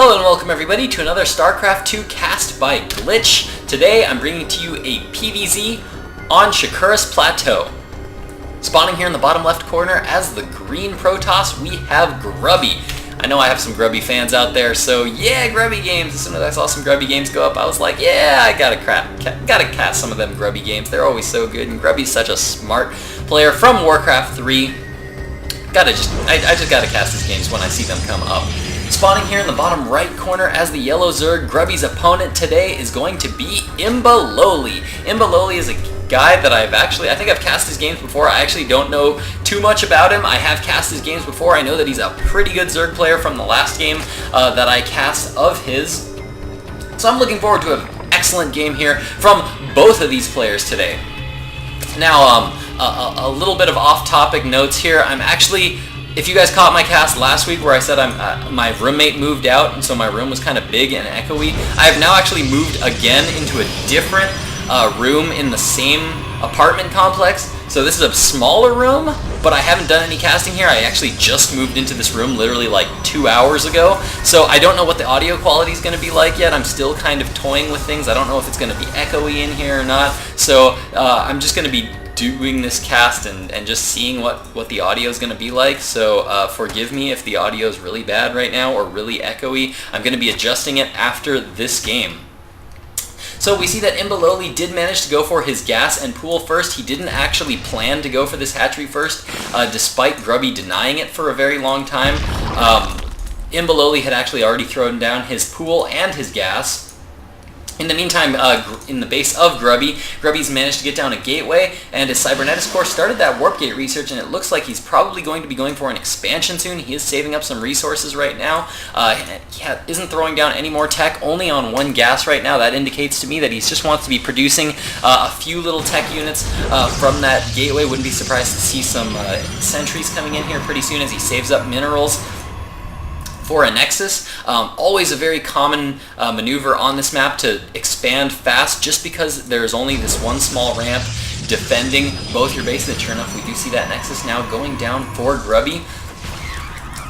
Hello and welcome everybody to another StarCraft 2 cast by Glitch. Today I'm bringing to you a PvZ on Shakuras Plateau. Spawning here in the bottom left corner as the green Protoss, we have Grubby. I know I have some Grubby fans out there, so yeah, Grubby games. As soon as I saw some Grubby games go up, I was like, yeah, I gotta cast some of them Grubby games. They're always so good, and Grubby's such a smart player from Warcraft 3. I just gotta cast his games when I see them come up. Spawning here in the bottom right corner as the yellow Zerg, Grubby's opponent today is going to be imbaLoWeLy. imbaLoWeLy is a guy that I think I've cast his games before. I actually don't know too much about him. I have cast his games before. I know that he's a pretty good Zerg player from the last game that I cast of his. So I'm looking forward to an excellent game here from both of these players today. Now, a little bit of off-topic notes here. If you guys caught my cast last week where I said my roommate moved out, and so my room was kind of big and echoey, I have now actually moved again into a different room in the same apartment complex. So this is a smaller room, but I haven't done any casting here. I actually just moved into this room literally like 2 hours ago. So I don't know what the audio quality is going to be like yet. I'm still kind of toying with things. I don't know if it's going to be echoey in here or not. So I'm just going to be doing this cast and just seeing what the audio is going to be like. So forgive me if the audio is really bad right now or really echoey. I'm going to be adjusting it after this game. So we see that imbaLoWeLy did manage to go for his gas and pool first. He didn't actually plan to go for this hatchery first, despite Grubby denying it for a very long time. imbaLoWeLy had actually already thrown down his pool and his gas. In the meantime, in the base of Grubby's managed to get down a gateway, and his Cybernetics Core started that warp gate research, and it looks like he's probably going to be going for an expansion soon. He is saving up some resources right now. He isn't throwing down any more tech, only on one gas right now. That indicates to me that he just wants to be producing a few little tech units from that gateway. Wouldn't be surprised to see some sentries coming in here pretty soon as he saves up minerals for a Nexus. Always a very common maneuver on this map to expand fast just because there's only this one small ramp defending both your bases. And sure enough, we do see that Nexus now going down for Grubby.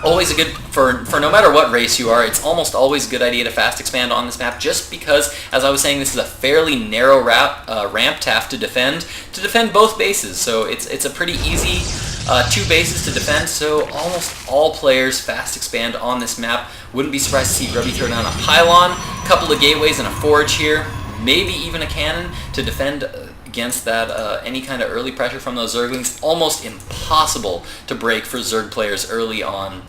Always a good, for no matter what race you are, it's almost always a good idea to fast expand on this map just because, as I was saying, this is a fairly narrow ramp to have to defend both bases. So it's a pretty easy two bases to defend, so almost all players fast expand on this map. Wouldn't be surprised to see Grubby throw down a pylon, a couple of gateways, and a forge here, maybe even a cannon to defend against that any kind of early pressure from those Zerglings. Almost impossible to break for Zerg players early on.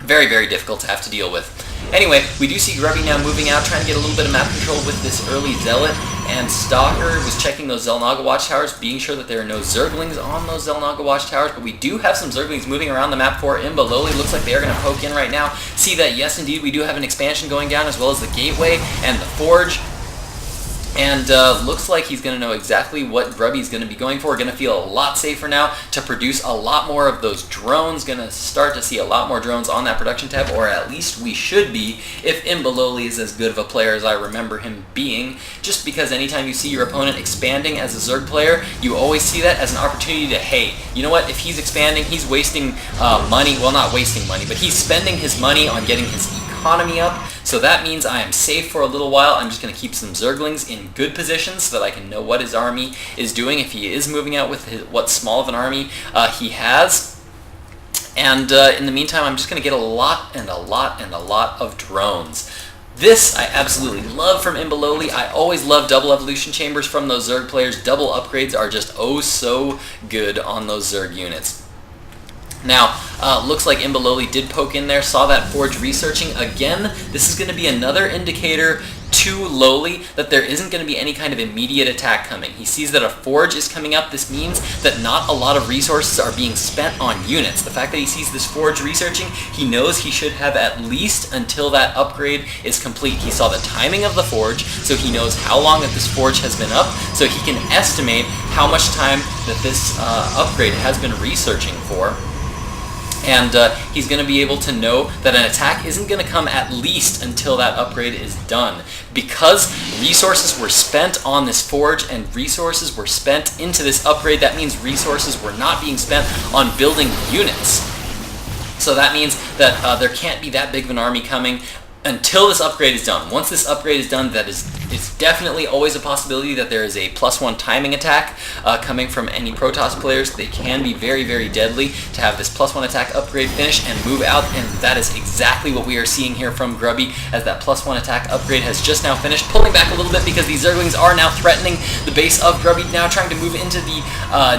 Very, very difficult to have to deal with. Anyway, we do see Grubby now moving out, trying to get a little bit of map control with this early Zealot, and Stalker was checking those Xel'Naga watchtowers, being sure that there are no Zerglings on those Xel'Naga watchtowers, but we do have some Zerglings moving around the map for imbaLoWeLy. Looks like they are going to poke in right now. See that, yes indeed, we do have an expansion going down, as well as the gateway and the forge. And looks like he's going to know exactly what Grubby's going to be going for. Going to feel a lot safer now to produce a lot more of those drones. Going to start to see a lot more drones on that production tab, or at least we should be if imbaLoWeLy is as good of a player as I remember him being. Just because anytime you see your opponent expanding as a Zerg player, you always see that as an opportunity to, hey, you know what, if he's expanding, he's wasting money. Well, not wasting money, but he's spending his money on getting his economy up. So that means I am safe for a little while. I'm just going to keep some Zerglings in good positions so that I can know what his army is doing, if he is moving out with what small of an army he has. And in the meantime, I'm just going to get a lot of drones. This I absolutely love from imbaLoWeLy. I always love double evolution chambers from those Zerg players. Double upgrades are just oh so good on those Zerg units. Now, looks like imbaLoWeLy did poke in there, saw that forge researching. Again, this is going to be another indicator to Lowly that there isn't going to be any kind of immediate attack coming. He sees that a forge is coming up. This means that not a lot of resources are being spent on units. The fact that he sees this forge researching, he knows he should have at least until that upgrade is complete. He saw the timing of the forge, so he knows how long that this forge has been up, so he can estimate how much time that this upgrade has been researching for. And he's going to be able to know that an attack isn't going to come at least until that upgrade is done. Because resources were spent on this forge and resources were spent into this upgrade, that means resources were not being spent on building units. So that means that there can't be that big of an army coming until this upgrade is done. Once this upgrade is done, it's definitely always a possibility that there is a +1 timing attack coming from any Protoss players. They can be very, very deadly to have this +1 attack upgrade finish and move out, and that is exactly what we are seeing here from Grubby, as that +1 attack upgrade has just now finished, pulling back a little bit because these Zerglings are now threatening the base of Grubby, now trying to move into the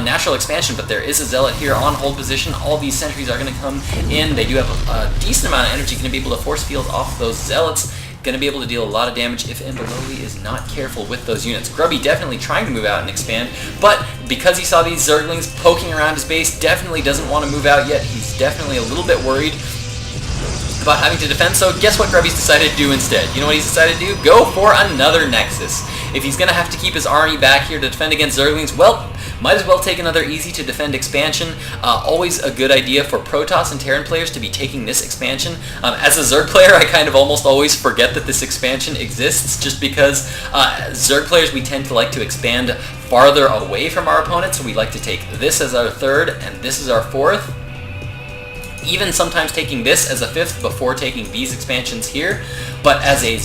natural expansion, but there is a Zealot here on hold position. All these sentries are going to come in. They do have a decent amount of energy, going to be able to force field off those Zealots. Going to be able to deal a lot of damage if imbaLoWeLy is not careful with those units. Grubby definitely trying to move out and expand, but because he saw these Zerglings poking around his base, definitely doesn't want to move out yet. He's definitely a little bit worried about having to defend, so guess what Grubby's decided to do instead? You know what he's decided to do? Go for another Nexus. If he's going to have to keep his army back here to defend against Zerglings, well, might as well take another easy to defend expansion. Always a good idea for Protoss and Terran players to be taking this expansion. As a Zerg player, I kind of almost always forget that this expansion exists, just because Zerg players, we tend to like to expand farther away from our opponents, so we like to take this as our third and this is our fourth. Even sometimes taking this as a fifth before taking these expansions here. But as a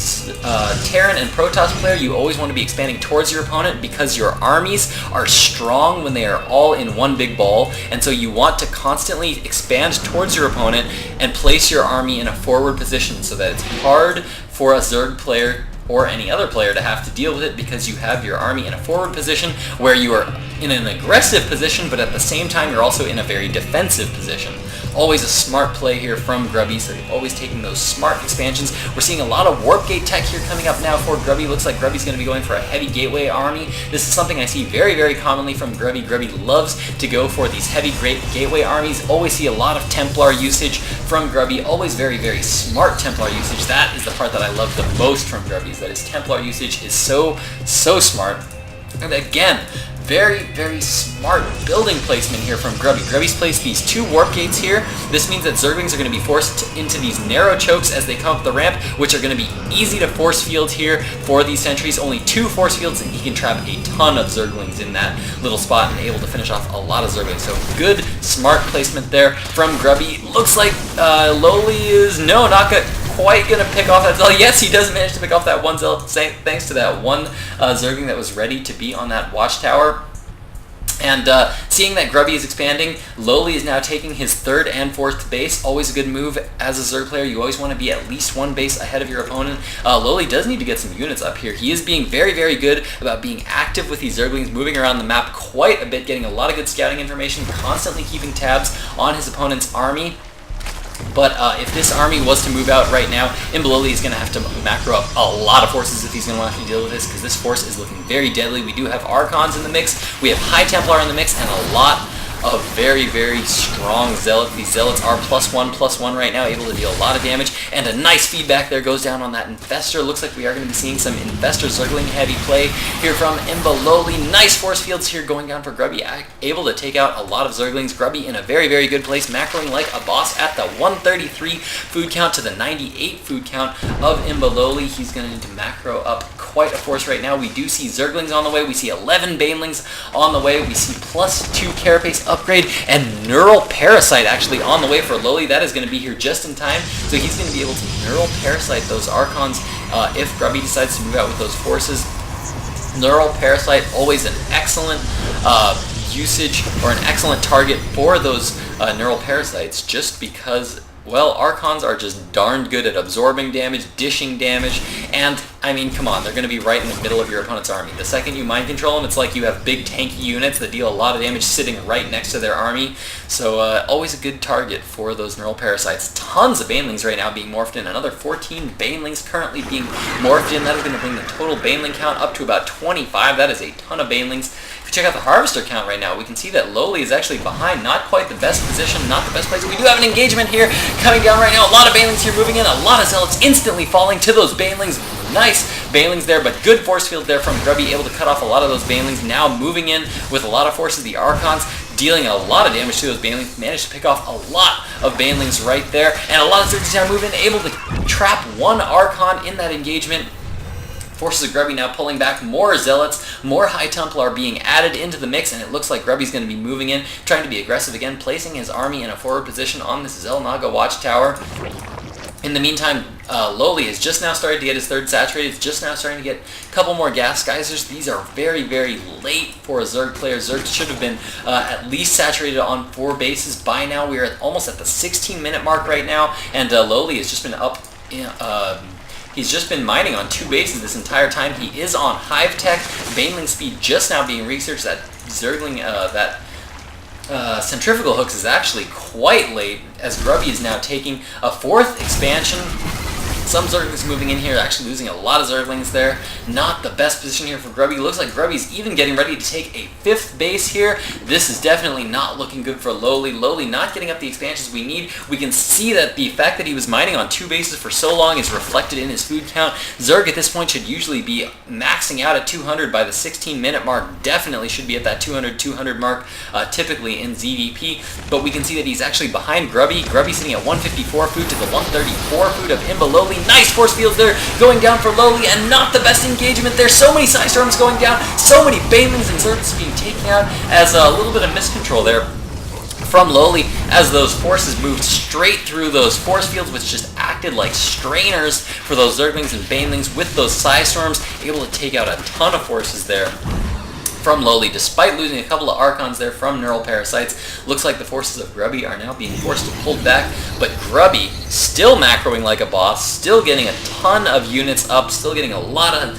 Terran and Protoss player, you always want to be expanding towards your opponent because your armies are strong when they are all in one big ball, and so you want to constantly expand towards your opponent and place your army in a forward position so that it's hard for a Zerg player or any other player to have to deal with it, because you have your army in a forward position where you are in an aggressive position, but at the same time you're also in a very defensive position. Always a smart play here from Grubby, so always taking those smart expansions. We're seeing a lot of Warp Gate tech here coming up now for Grubby. Looks like Grubby's going to be going for a heavy gateway army. This is something I see very, very commonly from Grubby. Grubby loves to go for these heavy gateway armies. Always see a lot of Templar usage from Grubby. Always very, very smart Templar usage. That is the part that I love the most from Grubby, is that his Templar usage is so smart. And again, very, very smart building placement here from Grubby. Grubby's placed these 2 warp gates here. This means that Zerglings are going to be forced into these narrow chokes as they come up the ramp, which are going to be easy to force field here for these sentries. Only 2 force fields, and he can trap a ton of Zerglings in that little spot and able to finish off a lot of Zerglings. So good, smart placement there from Grubby. Looks like Lowly is, no, not good. Quite gonna pick off that Zealot. Yes, he does manage to pick off that one Zealot, thanks to that one Zergling that was ready to be on that watchtower. And seeing that Grubby is expanding, Lowly is now taking his 3rd and 4th base. Always a good move as a Zerg player. You always want to be at least 1 base ahead of your opponent. Lowly does need to get some units up here. He is being very, very good about being active with these Zerglings, moving around the map quite a bit, getting a lot of good scouting information, constantly keeping tabs on his opponent's army. But if this army was to move out right now, imbaLoWeLy is going to have to macro up a lot of forces if he's going to want to deal with this, because this force is looking very deadly. We do have Archons in the mix, we have High Templar in the mix, and a lot of very, very strong Zealots. These Zealots are +1/+1 right now, able to deal a lot of damage, and a nice feedback there goes down on that Infestor. Looks like we are going to be seeing some Infestor Zergling heavy play here from imbaLoWeLy. Nice force fields here going down for Grubby, able to take out a lot of Zerglings. Grubby in a very, very good place, macroing like a boss at the 133 food count to the 98 food count of imbaLoWeLy. He's going to need to macro up quite a force right now. We do see Zerglings on the way, we see 11 Banelings on the way, we see +2 Carapace upgrade, and Neural Parasite actually on the way for Lowly. That is going to be here just in time, so he's going to be able to Neural Parasite those Archons if Grubby decides to move out with those forces. Neural Parasite, always an excellent usage, or an excellent target for those Neural Parasites, just because, well, Archons are just darned good at absorbing damage, dishing damage, and, I mean, come on, they're going to be right in the middle of your opponent's army. The second you mind control them, it's like you have big tanky units that deal a lot of damage sitting right next to their army, so always a good target for those Neural Parasites. Tons of Banelings right now being morphed in, another 14 Banelings currently being morphed in. That is going to bring the total Baneling count up to about 25. That is a ton of Banelings. If you check out the Harvester count right now, we can see that Lowly is actually behind, not quite the best position, not the best place. We do have an engagement here coming down right now. A lot of Banelings here moving in, a lot of Zealots instantly falling to those Banelings. Nice Banelings there, but good force field there from Grubby, able to cut off a lot of those Banelings. Now moving in with a lot of forces, the Archons dealing a lot of damage to those Banelings. Managed to pick off a lot of Banelings right there, and a lot of Zerglings now moving in, able to trap one Archon in that engagement. Forces of Grubby now pulling back, more Zealots, more High Templar being added into the mix, and it looks like Grubby's going to be moving in, trying to be aggressive again, placing his army in a forward position on this Xel'Naga watchtower. In the meantime, lowly has just now started to get his third saturated. It's just now starting to get a couple more gas geysers. These are very, very late for a Zerg player. Zerg should have been at least saturated on 4 bases by now. We are almost at the 16-minute mark right now, and lowly has just been up. He's just been mining on 2 bases this entire time. He is on Hive Tech. Baneling speed just now being researched. That Zergling, centrifugal hooks is actually quite late, as Grubby is now taking a 4th expansion. Some Zerglings moving in here, actually losing a lot of Zerglings there. Not the best position here for Grubby. Looks like Grubby's even getting ready to take a 5th base here. This is definitely not looking good for lowly. Lowly not getting up the expansions we need. We can see that the fact that he was mining on 2 bases for so long is reflected in his food count. Zerg at this point should usually be maxing out at 200 by the 16-minute mark. Definitely should be at that 200 mark, typically in ZVP. But we can see that he's actually behind Grubby. Grubby sitting at 154 food to the 134 food of imbaLoWeLy. Nice force fields there going down for lowly, and not the best engagement there. So many Psy Storms going down, so many Banelings and Zergs being taken out, as a little bit of miscontrol there from lowly as those forces moved straight through those force fields, which just acted like strainers for those Zerglings and Banelings with those Psy Storms, able to take out a ton of forces there from lowly, despite losing a couple of Archons there from Neural Parasites. Looks like the forces of Grubby are now being forced to pull back, but Grubby still macroing like a boss, still getting a ton of units up, still getting a lot of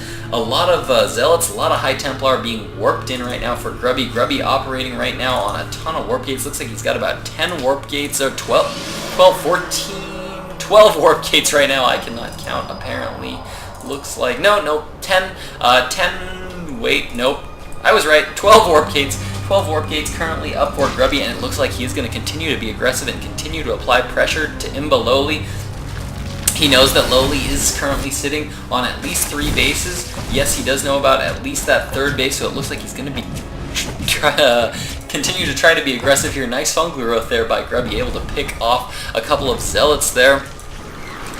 Zealots, a lot of High Templar being warped in right now for Grubby. Grubby operating right now on a ton of warp gates. Looks like he's got about 10 warp gates, or 12 warp gates right now. I cannot count, apparently. Looks like, no, 10, wait, nope. I was right, 12 warp gates. 12 warp gates currently up for Grubby, and it looks like he's going to continue to be aggressive and continue to apply pressure to imbaLoWeLy. He knows that lowly is currently sitting on at least 3 bases. Yes, he does know about at least that 3rd base, so it looks like he's going to be continue to try to be aggressive here. Nice fungal growth there by Grubby, able to pick off a couple of Zealots there,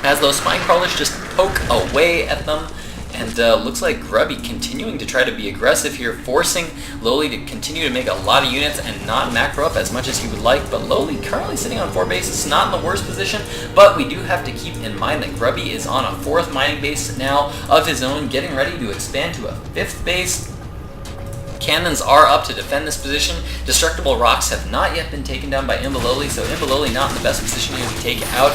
as those Spine Crawlers just poke away at them. And looks like Grubby continuing to try to be aggressive here, forcing lowly to continue to make a lot of units and not macro up as much as he would like. But lowly currently sitting on 4 bases, not in the worst position, but we do have to keep in mind that Grubby is on a 4th mining base now of his own, getting ready to expand to a 5th base. Cannons are up to defend this position. Destructible rocks have not yet been taken down by imbaLoWeLy, so imbaLoWeLy not in the best position here to take out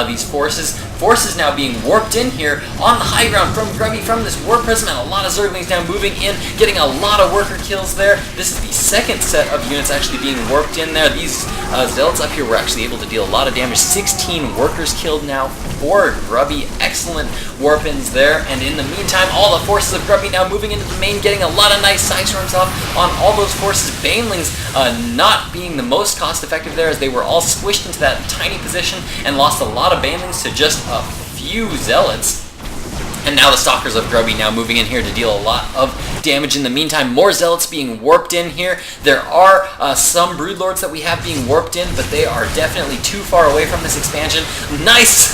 these forces. Forces now being warped in here on the high ground from Grubby, from this Warp Prism, and a lot of Zerglings now moving in, getting a lot of worker kills there. This is the 2nd set of units actually being warped in there. These Zealots up here were actually able to deal a lot of damage. 16 workers killed now for Grubby. Excellent warp-ins there, and in the meantime, all the forces of Grubby now moving into the main, getting a lot of nice Psy Storms off on all those forces. Banelings not being the most cost-effective there, as they were all squished into that tiny position and lost a lot of Banelings to just a few Zealots. And now the Stalkers of Grubby now moving in here to deal a lot of damage. In the meantime, more Zealots being warped in here. There are some Broodlords that we have being warped in, but they are definitely too far away from this expansion. Nice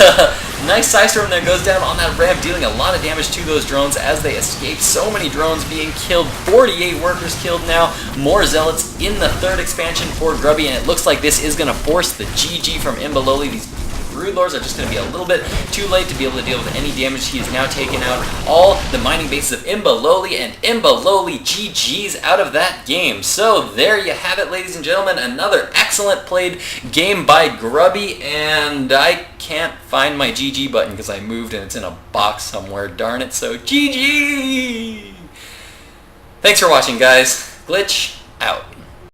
nice Psy Storm there goes down on that ramp, dealing a lot of damage to those drones as they escape. So many drones being killed. 48 workers killed now. More Zealots in the 3rd expansion for Grubby, and it looks like this is going to force the GG from imbaLoWeLy. These Broodlords are just going to be a little bit too late to be able to deal with any damage. He has now taken out all the mining bases of imbaLoWeLy, and imbaLoWeLy GG's out of that game. So there you have it, ladies and gentlemen. Another excellent played game by Grubby, and I can't find my GG button because I moved and it's in a box somewhere. Darn it. So GG! Thanks for watching, guys. Glitch out.